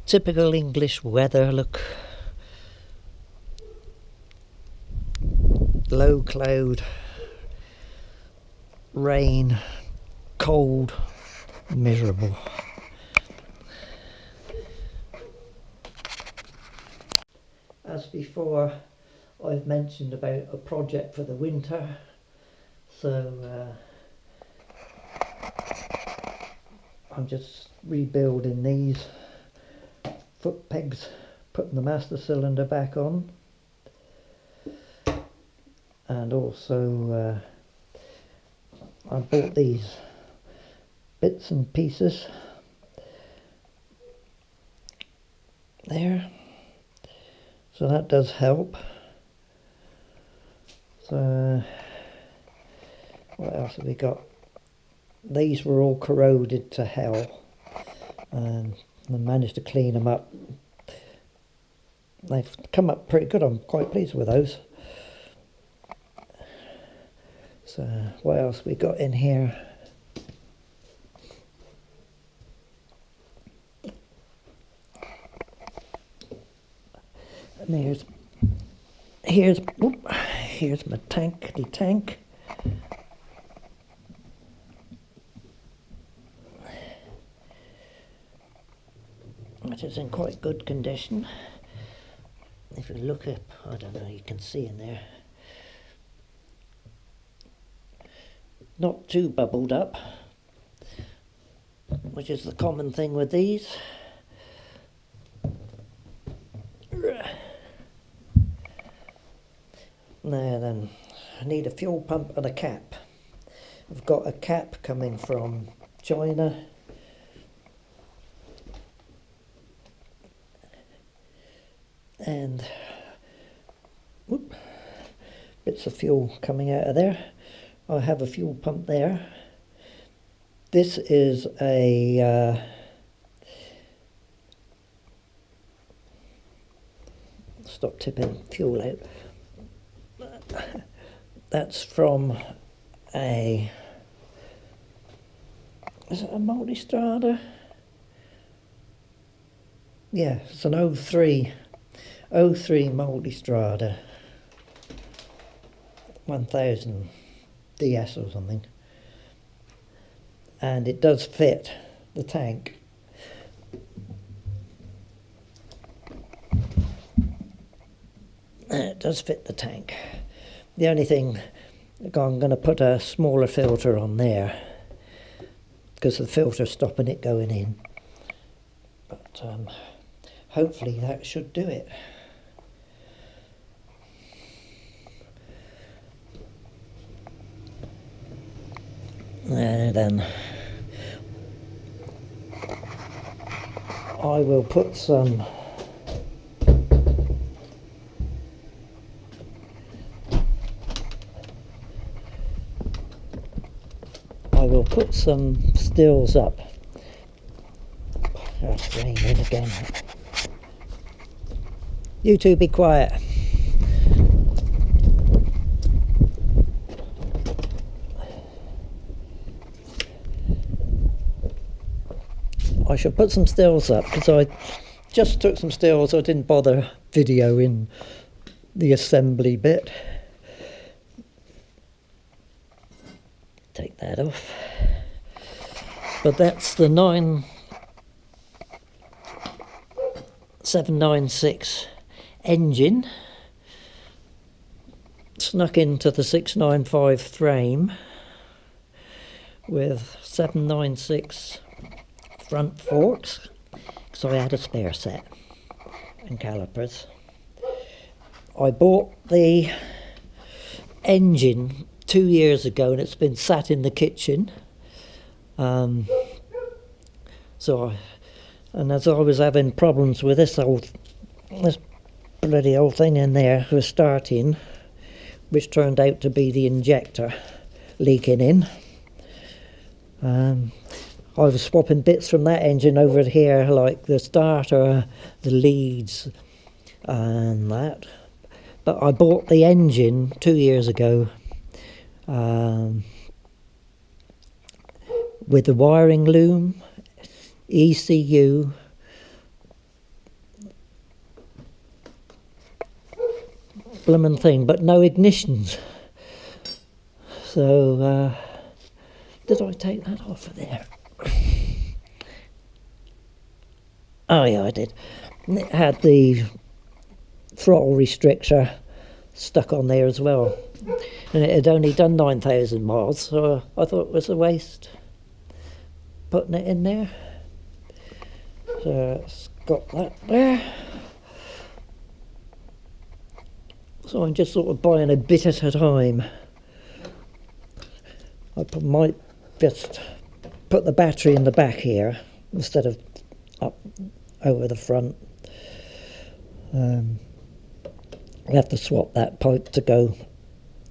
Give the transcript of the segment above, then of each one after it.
Typical English weather, look. Low cloud, rain, cold, miserable. As before, I've mentioned about a project for the winter, so I'm just rebuilding these foot pegs, putting the master cylinder back on, and also I bought these bits and pieces there. So that does help. So what else have we got? These were all corroded to hell, and I managed to clean them up. They've come up pretty good. I'm quite pleased with those. So what else we got in here? And here's my tank, which is in quite good condition. If you look up, I don't know, you can see in there, not too bubbled up, which is the common thing with these. Now then, I need a fuel pump and a cap. I've got a cap coming from China. And bits of fuel coming out of there. I have a fuel pump there. This is a stop tipping fuel out. That's from is it a Multistrada? Yeah, it's an 03 Multistrada 1000 DS or something, and it does fit the tank. It does fit the tank. The only thing, I'm going to put a smaller filter on there because the filter's stopping it going in, but hopefully that should do it. And then I will put some stills up. Oh, it's raining again. You two be quiet. I should put some stills up because I just took some stills. I didn't bother videoing the assembly bit. Take that off. But that's the 796 engine snuck into the 695 frame with 796 front forks, because I had a spare set, and calipers. I bought the engine 2 years ago and it's been sat in the kitchen. And as I was having problems with this bloody old thing in there was starting, which turned out to be the injector leaking in. I was swapping bits from that engine over here, like the starter, the leads and that. But I bought the engine 2 years ago with the wiring loom. ECU, bloomin' thing, but no ignitions. So, did I take that off of there? Oh yeah, I did. It had the throttle restrictor stuck on there as well, and it had only done 9,000 miles, so I thought it was a waste putting it in there. So it's got that there. So I'm just sort of buying a bit at a time. I might just put the battery in the back here instead of up over the front. I have to swap that pipe to go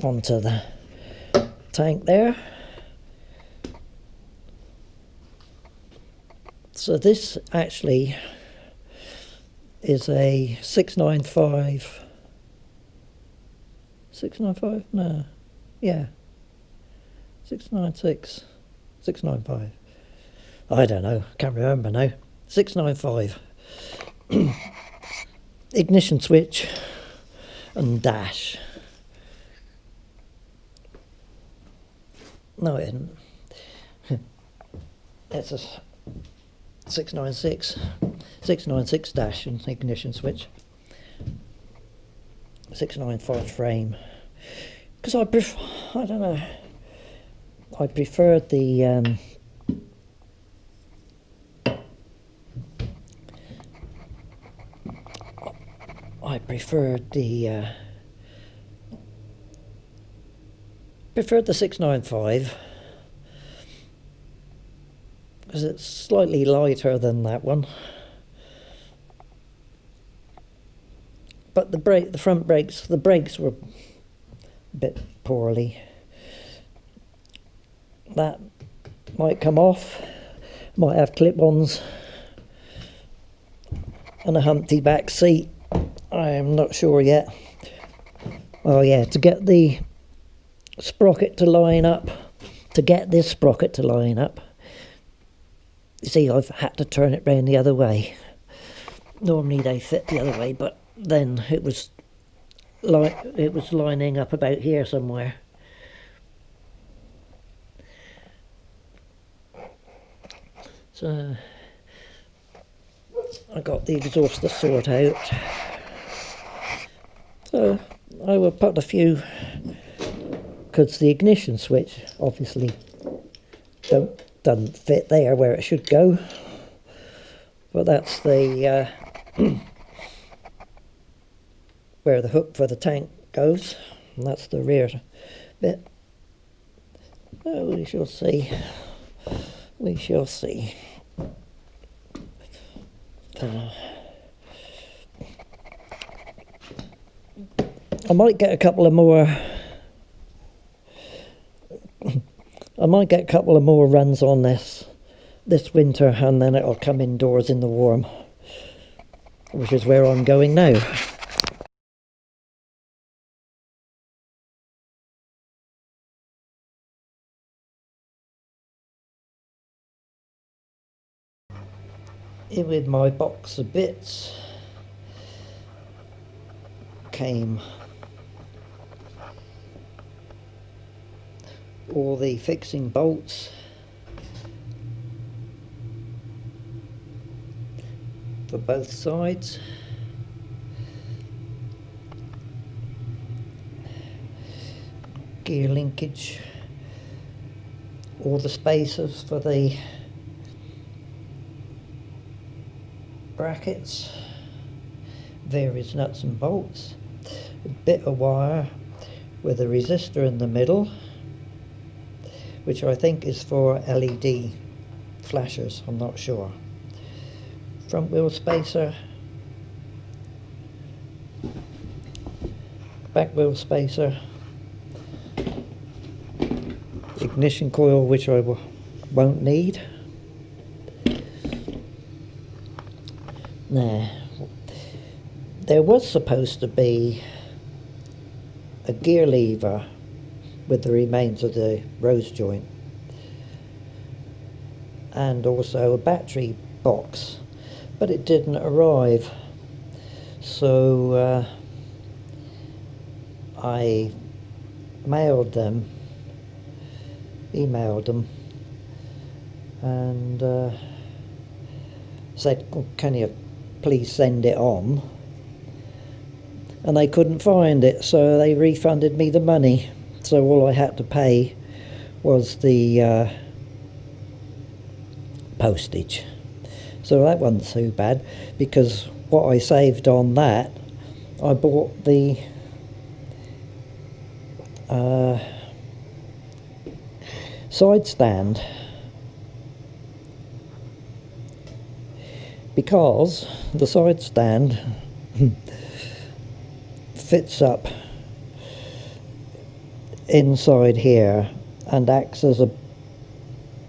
onto the tank there. So this actually is a 695. 695? No. Yeah. 696. 695. I don't know. Can't remember now. 695. Ignition switch and dash. No, it isn't. That's a 696. 696 dash and ignition switch. 695 frame. Because I don't know. I preferred the preferred the 695 because it's slightly lighter than that one, but the front brakes were a bit poorly. That might come off, might have clip-ons and a Humpty back seat. I am not sure yet. Oh yeah, to get the sprocket to line up, to get this sprocket to line up, you see, I've had to turn it round the other way. Normally they fit the other way, but then it was lining up about here somewhere. So I got the exhaust to sort out. So I will put a few, because the ignition switch obviously doesn't fit there where it should go. But that's the where the hook for the tank goes, and that's the rear bit. Oh, we shall see. We shall see. I might get a couple of more. I might get a couple of more runs on this winter, and then it'll come indoors in the warm, which is where I'm going now. In with my box of bits came all the fixing bolts for both sides, gear linkage, all the spacers for the brackets, various nuts and bolts, a bit of wire with a resistor in the middle, which I think is for LED flashers, I'm not sure. Front wheel spacer, back wheel spacer, ignition coil, which I won't need. Now, there was supposed to be a gear lever with the remains of the rose joint, and also a battery box, but it didn't arrive. So I emailed them, and said, oh, can you please send it on? And they couldn't find it, so they refunded me the money. So all I had to pay was the postage. So that wasn't too bad, because what I saved on that, I bought the side stand, because the side stand fits up inside here and acts as a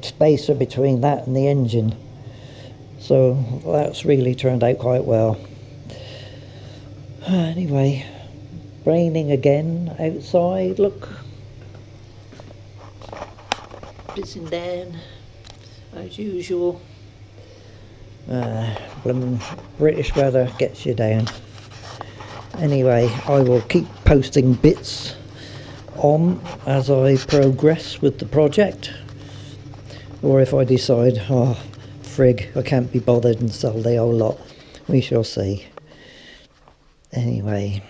spacer between that and the engine. So that's really turned out quite well. Anyway, raining again outside, look. Pissing down as usual. Blooming British weather gets you down. Anyway, I will keep posting bits on as I progress with the project, or if I decide, oh frig, I can't be bothered and sell the whole lot. We shall see. Anyway,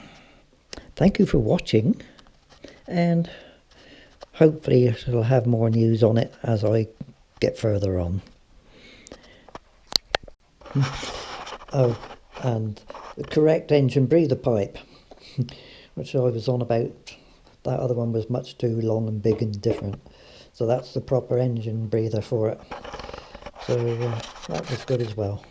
thank you for watching, and hopefully I'll have more news on it as I get further on. Oh, and the correct engine breather pipe, which I was on about. That other one was much too long and big and different. So that's the proper engine breather for it. So that was good as well.